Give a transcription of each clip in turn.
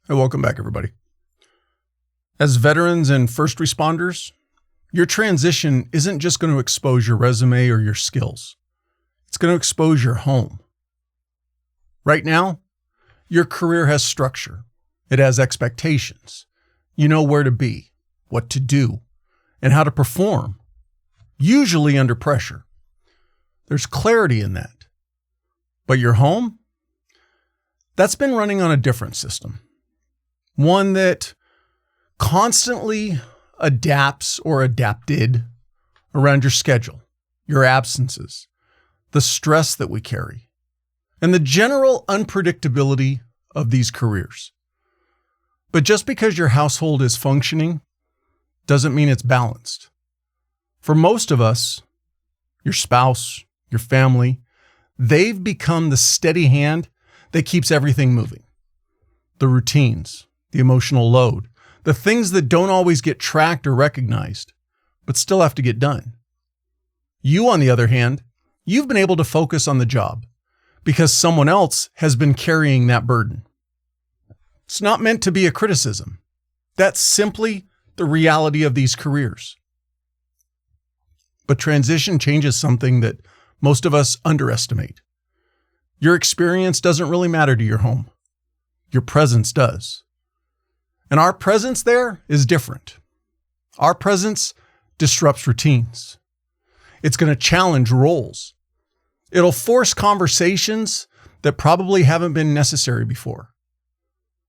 Hey, welcome back, everybody. As veterans and first responders, your transition isn't just going to expose your resume or your skills. It's going to expose your home. Right now, your career has structure. It has expectations. You know where to be, what to do, and how to perform, usually under pressure. There's clarity in that. But your home? That's been running on a different system. One that constantly adapts or adapted around your schedule, your absences, the stress that we carry, and the general unpredictability of these careers. But just because your household is functioning doesn't mean it's balanced. For most of us, your spouse, your family, they've become the steady hand that keeps everything moving. The routines, the emotional load, the things that don't always get tracked or recognized, but still have to get done. You, on the other hand, you've been able to focus on the job because someone else has been carrying that burden. It's not meant to be a criticism. That's simply the reality of these careers. But transition changes something that most of us underestimate. Your experience doesn't really matter to your home. Your presence does. And our presence there is different. Our presence disrupts routines. It's going to challenge roles. It'll force conversations that probably haven't been necessary before.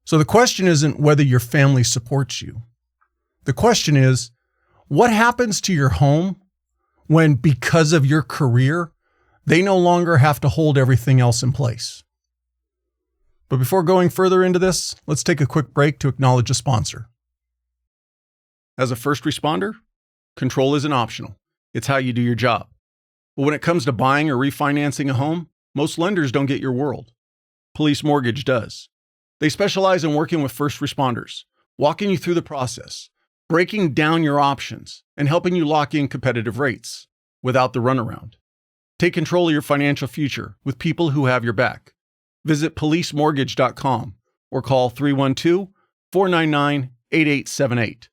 So the question isn't whether your family supports you. The question is, what happens to your home when, because of your career, they no longer have to hold everything else in place? But before going further into this, let's take a quick break to acknowledge a sponsor. As a first responder, control isn't optional. It's how you do your job. But when it comes to buying or refinancing a home, most lenders don't get your world. Police Mortgage does. They specialize in working with first responders, walking you through the process, breaking down your options, and helping you lock in competitive rates without the runaround. Take control of your financial future with people who have your back. Visit policemortgage.com or call 312-499-8878.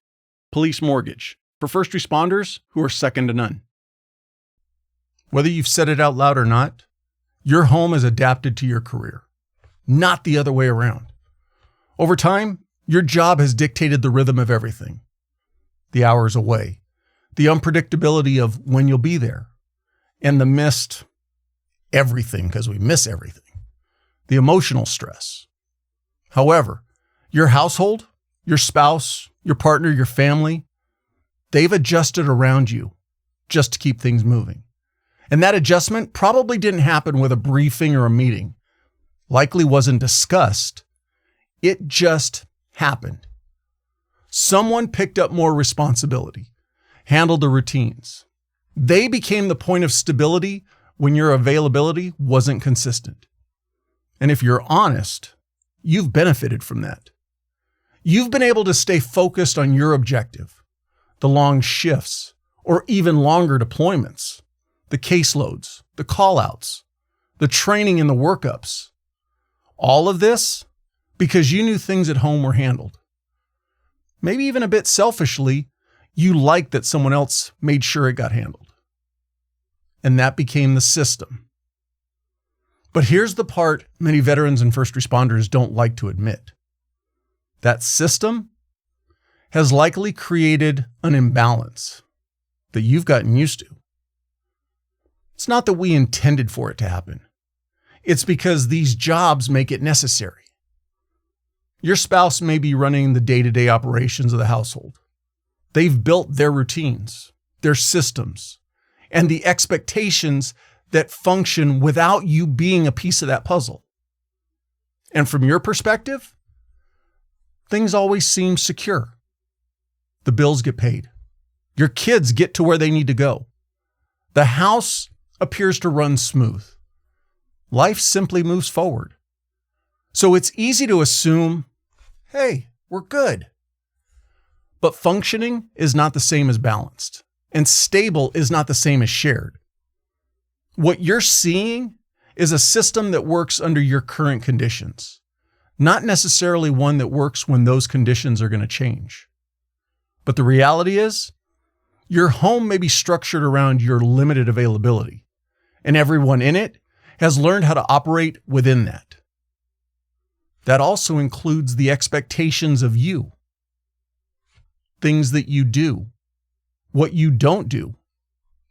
Police Mortgage, for first responders who are second to none. Whether you've said it out loud or not, your home has adapted to your career, not the other way around. Over time, your job has dictated the rhythm of everything. The hours away, the unpredictability of when you'll be there, and the missed everything, because we miss everything. The emotional stress. However, your household, your spouse, your partner, your family, they've adjusted around you just to keep things moving. And that adjustment probably didn't happen with a briefing or a meeting. Likely wasn't discussed. It just happened. Someone picked up more responsibility, handled the routines. They became the point of stability when your availability wasn't consistent. And if you're honest, you've benefited from that. You've been able to stay focused on your objective, the long shifts, or even longer deployments, the caseloads, the call-outs, the training and the workups. All of this because you knew things at home were handled. Maybe even a bit selfishly, you liked that someone else made sure it got handled. And that became the system. But here's the part many veterans and first responders don't like to admit. That system has likely created an imbalance that you've gotten used to. It's not that we intended for it to happen. It's because these jobs make it necessary. Your spouse may be running the day-to-day operations of the household. They've built their routines, their systems, and the expectations that function without you being a piece of that puzzle. And from your perspective, things always seem secure. The bills get paid. Your kids get to where they need to go. The house appears to run smooth. Life simply moves forward. So it's easy to assume, hey, we're good. But functioning is not the same as balanced, and stable is not the same as shared. What you're seeing is a system that works under your current conditions, not necessarily one that works when those conditions are going to change. But the reality is, your home may be structured around your limited availability, and everyone in it has learned how to operate within that. That also includes the expectations of you, things that you do, what you don't do,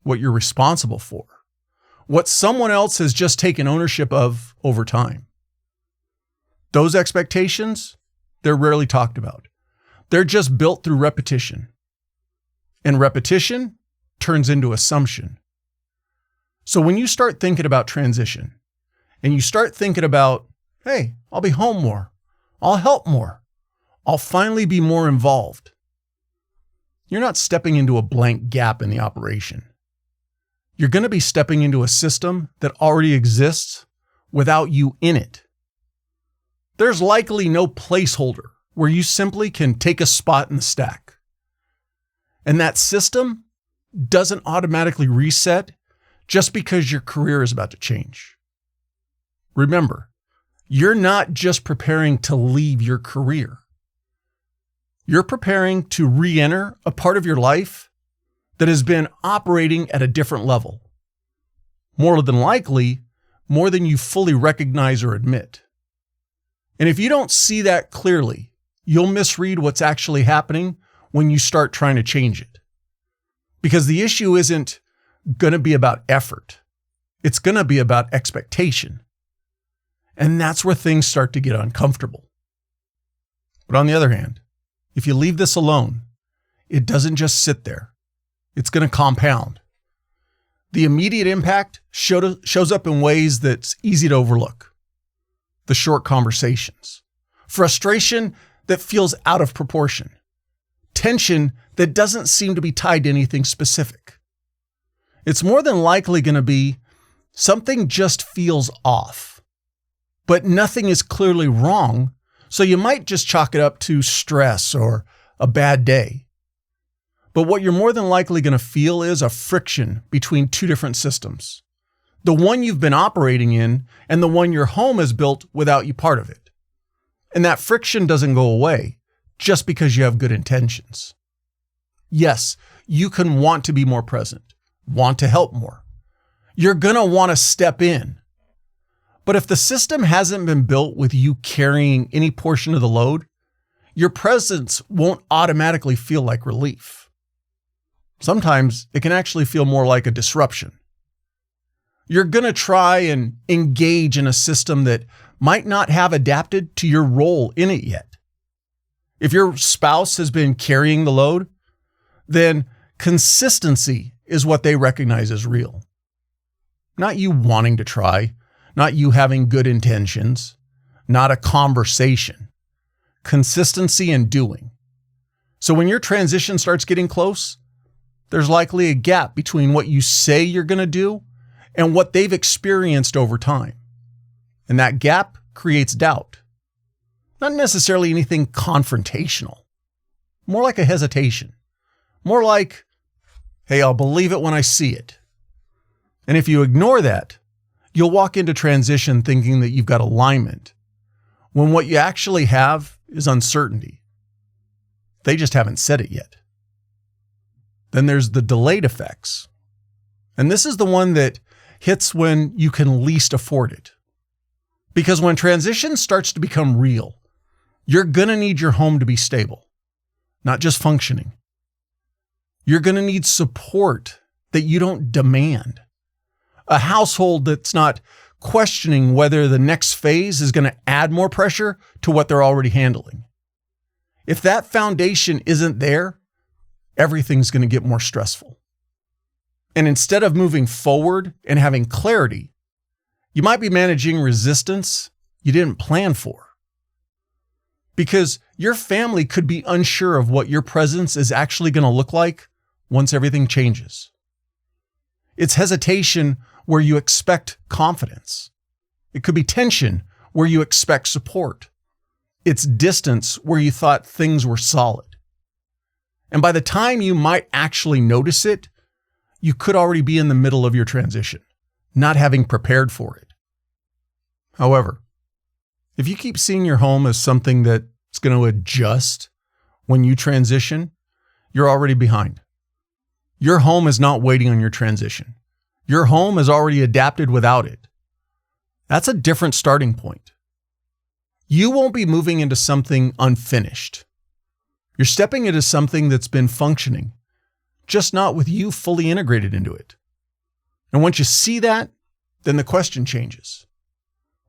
what you're responsible for, what someone else has just taken ownership of over time. Those expectations, they're rarely talked about. They're just built through repetition. And repetition turns into assumption. So when you start thinking about transition, and you start thinking about, hey, I'll be home more, I'll help more, I'll finally be more involved, you're not stepping into a blank gap in the operation. You're going to be stepping into a system that already exists without you in it. There's likely no placeholder where you simply can take a spot in the stack. And that system doesn't automatically reset just because your career is about to change. Remember, you're not just preparing to leave your career. You're preparing to re-enter a part of your life that has been operating at a different level. More than likely, more than you fully recognize or admit. And if you don't see that clearly, you'll misread what's actually happening when you start trying to change it. Because the issue isn't going to be about effort. It's going to be about expectation. And that's where things start to get uncomfortable. But on the other hand, if you leave this alone, it doesn't just sit there. It's going to compound. The immediate impact shows up in ways that's easy to overlook. The short conversations, frustration that feels out of proportion, tension that doesn't seem to be tied to anything specific. It's more than likely going to be something just feels off, but nothing is clearly wrong, so you might just chalk it up to stress or a bad day. But what you're more than likely going to feel is a friction between two different systems. The one you've been operating in and the one your home has built without you part of it. And that friction doesn't go away just because you have good intentions. Yes, you can want to be more present, want to help more. You're going to want to step in. But if the system hasn't been built with you carrying any portion of the load, your presence won't automatically feel like relief. Sometimes it can actually feel more like a disruption. You're going to try and engage in a system that might not have adapted to your role in it yet. If your spouse has been carrying the load, then consistency is what they recognize as real. Not you wanting to try, not you having good intentions, not a conversation. Consistency and doing. So when your transition starts getting close, there's likely a gap between what you say you're going to do and what they've experienced over time. And that gap creates doubt. Not necessarily anything confrontational. More like a hesitation. More like, hey, I'll believe it when I see it. And if you ignore that, you'll walk into transition thinking that you've got alignment, when what you actually have is uncertainty. They just haven't said it yet. Then there's the delayed effects. And this is the one that hits when you can least afford it. Because when transition starts to become real, you're going to need your home to be stable, not just functioning. You're going to need support that you don't demand. A household that's not questioning whether the next phase is going to add more pressure to what they're already handling. If that foundation isn't there, everything's going to get more stressful. And instead of moving forward and having clarity, you might be managing resistance you didn't plan for. Because your family could be unsure of what your presence is actually going to look like once everything changes. It's hesitation where you expect confidence. It could be tension where you expect support. It's distance where you thought things were solid. And by the time you might actually notice it, you could already be in the middle of your transition, not having prepared for it. However, If you keep seeing your home as something that's going to adjust when you transition, you're already behind. Your home is not waiting on your transition. Your home has already adapted without it. That's a different starting point. You won't be moving into something unfinished. You're stepping into something that's been functioning, just not with you fully integrated into it. And once you see that, then the question changes.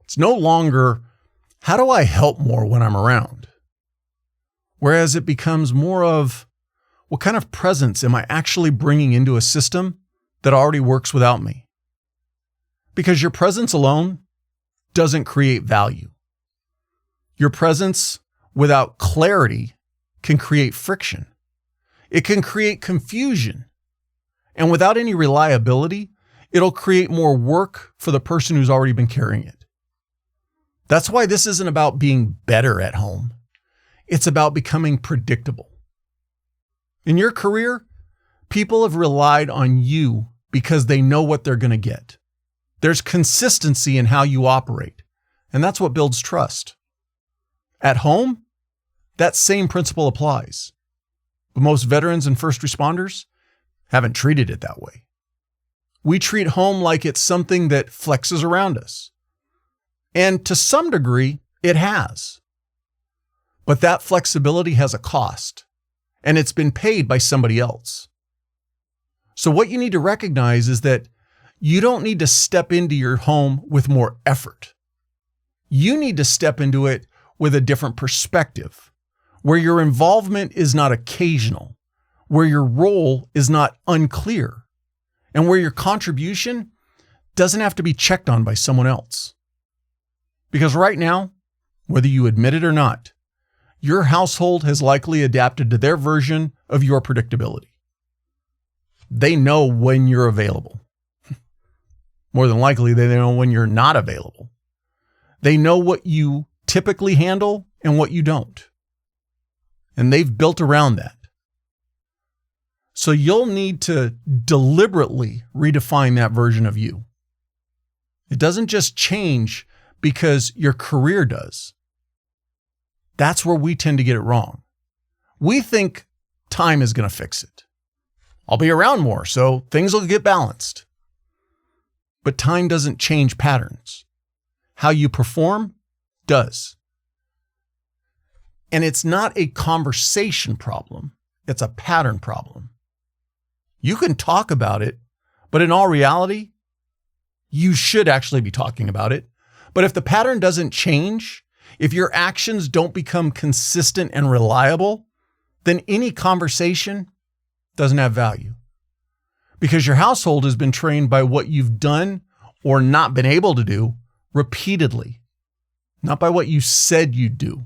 It's no longer, how do I help more when I'm around? Whereas it becomes more of, what kind of presence am I actually bringing into a system that already works without me? Because your presence alone doesn't create value. Your presence without clarity can create friction. It can create confusion. And without any reliability, it'll create more work for the person who's already been carrying it. That's why this isn't about being better at home. It's about becoming predictable. In your career, people have relied on you because they know what they're going to get. There's consistency in how you operate, and that's what builds trust. At home, that same principle applies. But most veterans and first responders haven't treated it that way. We treat home like it's something that flexes around us. And to some degree, it has. But that flexibility has a cost, and it's been paid by somebody else. So what you need to recognize is that you don't need to step into your home with more effort. You need to step into it with a different perspective, where your involvement is not occasional, where your role is not unclear, and where your contribution doesn't have to be checked on by someone else. Because right now, whether you admit it or not, your household has likely adapted to their version of your predictability. They know when you're available. More than likely, they know when you're not available. They know what you typically handle and what you don't. And they've built around that. So you'll need to deliberately redefine that version of you. It doesn't just change because your career does. That's where we tend to get it wrong. We think time is going to fix it. I'll be around more, so things will get balanced. But time doesn't change patterns. How you perform does. And it's not a conversation problem. It's a pattern problem. You can talk about it, but in all reality, you should actually be talking about it. But if the pattern doesn't change, if your actions don't become consistent and reliable, then any conversation doesn't have value. Because your household has been trained by what you've done or not been able to do repeatedly, not by what you said you'd do.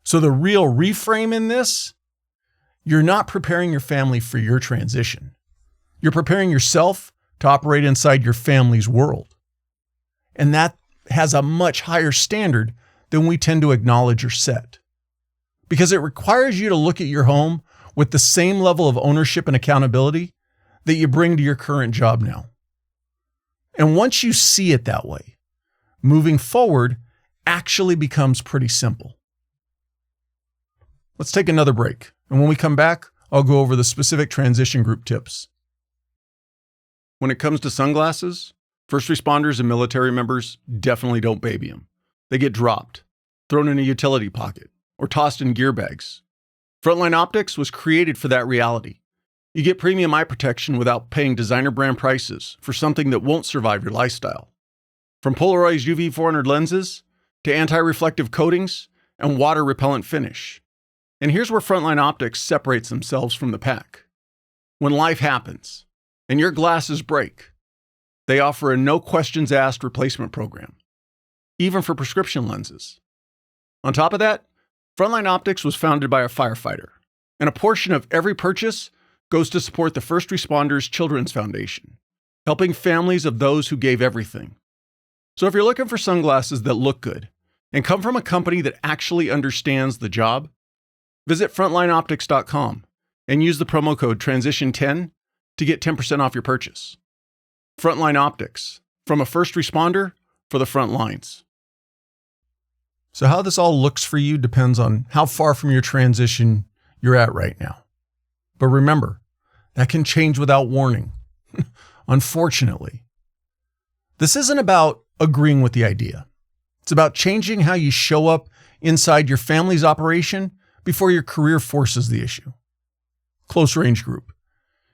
So the real reframe in this, you're not preparing your family for your transition. You're preparing yourself to operate inside your family's world. And that has a much higher standard than we tend to acknowledge or set. Because it requires you to look at your home with the same level of ownership and accountability that you bring to your current job now. And once you see it that way, moving forward actually becomes pretty simple. Let's take another break. And when we come back, I'll go over the specific transition group tips. When it comes to sunglasses, first responders and military members definitely don't baby them. They get dropped, thrown in a utility pocket, or tossed in gear bags. Frontline Optics was created for that reality. You get premium eye protection without paying designer brand prices for something that won't survive your lifestyle. From polarized UV 400 lenses to anti-reflective coatings and water-repellent finish. And here's where Frontline Optics separates themselves from the pack. When life happens and your glasses break, they offer a no questions asked replacement program, even for prescription lenses. On top of that, Frontline Optics was founded by a firefighter, and a portion of every purchase goes to support the First Responders Children's Foundation, helping families of those who gave everything. So if you're looking for sunglasses that look good and come from a company that actually understands the job, visit frontlineoptics.com and use the promo code TRANSITION10 to get 10% off your purchase. Frontline Optics, from a first responder for the front lines. So how this all looks for you depends on how far from your transition you're at right now. But remember, that can change without warning. Unfortunately, this isn't about agreeing with the idea. It's about changing how you show up inside your family's operation before your career forces the issue. Close range group.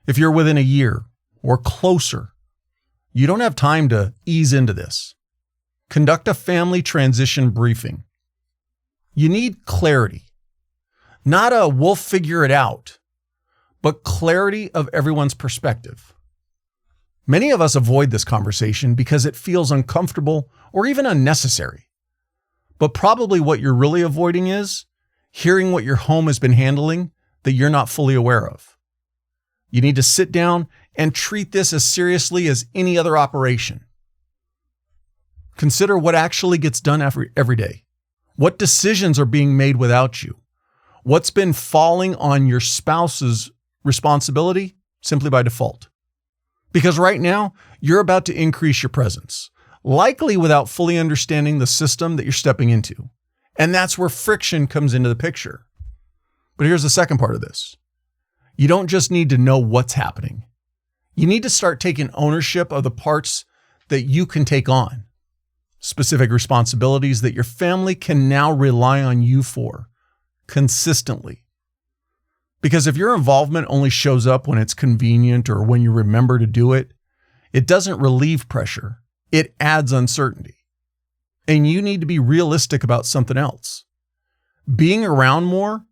If you're within a year or closer, you don't have time to ease into this. Conduct a family transition briefing. You need clarity. Not a we'll figure it out, but clarity of everyone's perspective. Many of us avoid this conversation because it feels uncomfortable or even unnecessary. But probably what you're really avoiding is hearing what your home has been handling that you're not fully aware of. You need to sit down and treat this as seriously as any other operation. Consider what actually gets done every day. What decisions are being made without you? What's been falling on your spouse's responsibility simply by default? Because right now, you're about to increase your presence, likely without fully understanding the system that you're stepping into. And that's where friction comes into the picture. But here's the second part of this. You don't just need to know what's happening. You need to start taking ownership of the parts that you can take on. Specific responsibilities that your family can now rely on you for consistently. Because if your involvement only shows up when it's convenient or when you remember to do it, it doesn't relieve pressure. It adds uncertainty. And you need to be realistic about something else. Being around more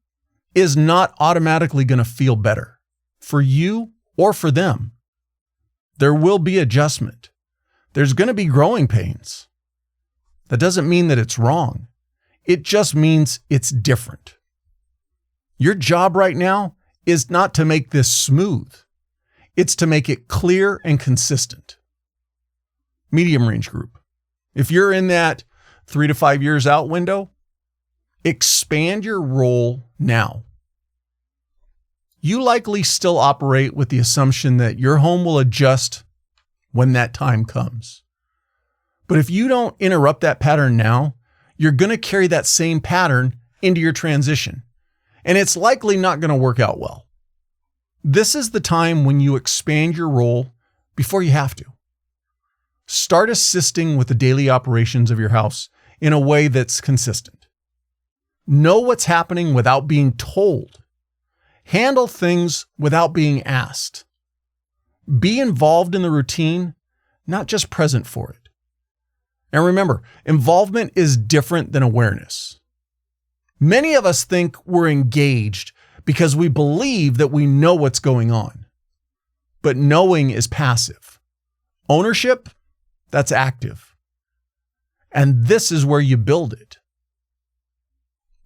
is not automatically going to feel better for you or for them. There will be adjustment. There's going to be growing pains. That doesn't mean that it's wrong. It just means it's different. Your job right now is not to make this smooth. It's to make it clear and consistent. Medium range group. If you're in that 3 to 5 years out window, expand your role now. You likely still operate with the assumption that your home will adjust when that time comes. But if you don't interrupt that pattern now, you're going to carry that same pattern into your transition, and it's likely not going to work out well. This is the time when you expand your role before you have to. Start assisting with the daily operations of your house in a way that's consistent. Know what's happening without being told. Handle things without being asked. Be involved in the routine, not just present for it. And remember, involvement is different than awareness. Many of us think we're engaged because we believe that we know what's going on. But knowing is passive. Ownership, that's active. And this is where you build it.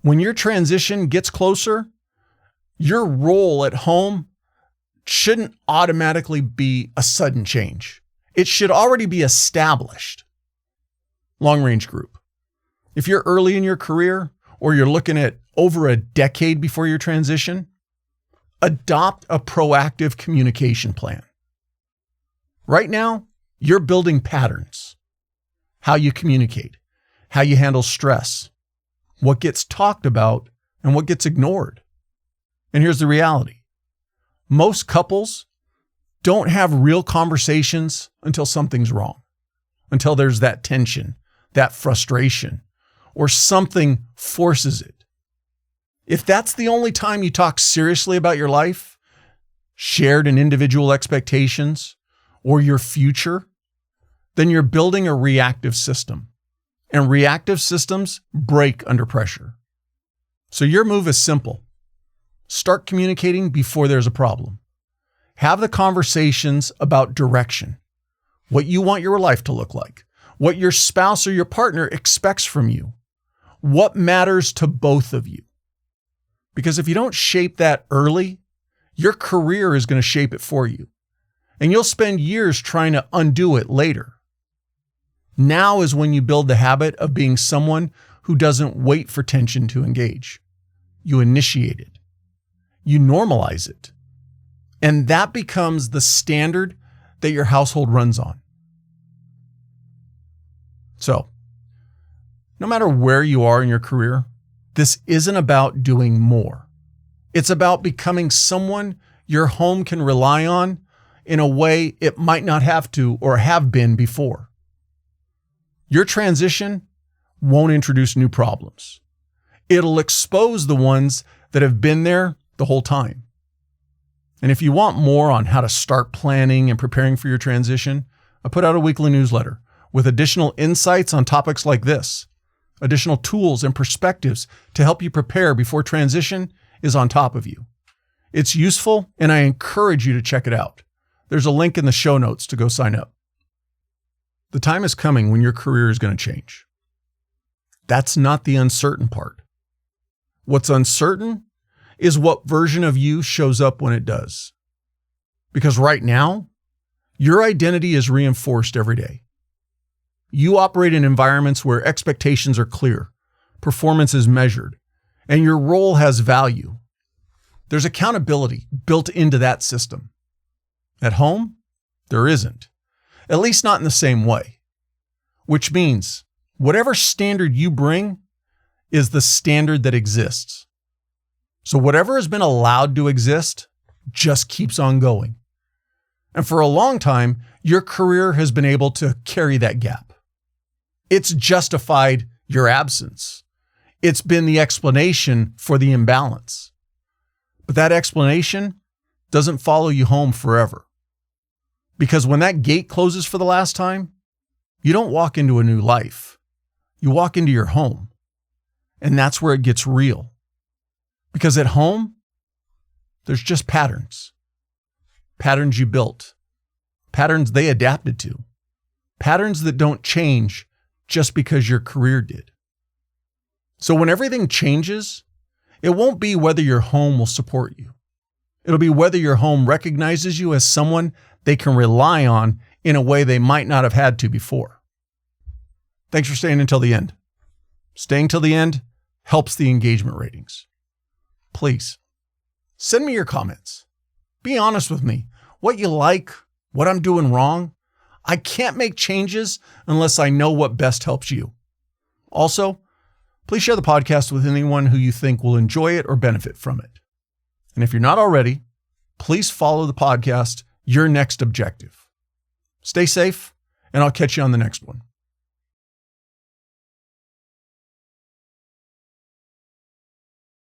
When your transition gets closer, your role at home shouldn't automatically be a sudden change. It should already be established. Long range group. If you're early in your career or you're looking at over a decade before your transition, adopt a proactive communication plan. Right now, you're building patterns. How you communicate, how you handle stress, what gets talked about and what gets ignored. And here's the reality. Most couples don't have real conversations until something's wrong, until there's that tension, that frustration, or something forces it. If that's the only time you talk seriously about your life, shared and individual expectations, or your future, then you're building a reactive system. And reactive systems break under pressure. So your move is simple. Start communicating before there's a problem. Have the conversations about direction, what you want your life to look like, what your spouse or your partner expects from you, what matters to both of you. Because if you don't shape that early, your career is going to shape it for you. And you'll spend years trying to undo it later. Now is when you build the habit of being someone who doesn't wait for tension to engage. You initiate it. You normalize it. And that becomes the standard that your household runs on. So, No matter where you are in your career, this isn't about doing more. It's about becoming someone your home can rely on in a way it might not have to or have been before. Your transition won't introduce new problems. It'll expose the ones that have been there the whole time. And if you want more on how to start planning and preparing for your transition, I put out a weekly newsletter with additional insights on topics like this, additional tools and perspectives to help you prepare before transition is on top of you. It's useful, and I encourage you to check it out. There's a link in the show notes to go sign up. The time is coming when your career is going to change. That's not the uncertain part. What's uncertain is what version of you shows up when it does. Because right now, your identity is reinforced every day. You operate in environments where expectations are clear, performance is measured, and your role has value. There's accountability built into that system. At home, there isn't, at least not in the same way, which means whatever standard you bring is the standard that exists. So whatever has been allowed to exist just keeps on going. And for a long time, your career has been able to carry that gap. It's justified your absence. It's been the explanation for the imbalance. But that explanation doesn't follow you home forever. Because when that gate closes for the last time, you don't walk into a new life. You walk into your home. And that's where it gets real. Because at home, there's just patterns. Patterns you built. Patterns they adapted to. Patterns that don't change just because your career did. So when everything changes, it won't be whether your home will support you. It'll be whether your home recognizes you as someone they can rely on in a way they might not have had to before. Thanks for staying until the end. Staying till the end helps the engagement ratings. Please, send me your comments. Be honest with me. What you like, what I'm doing wrong. I can't make changes unless I know what best helps you. Also, please share the podcast with anyone who you think will enjoy it or benefit from it. And if you're not already, please follow the podcast, Your Next Objective. Stay safe, and I'll catch you on the next one.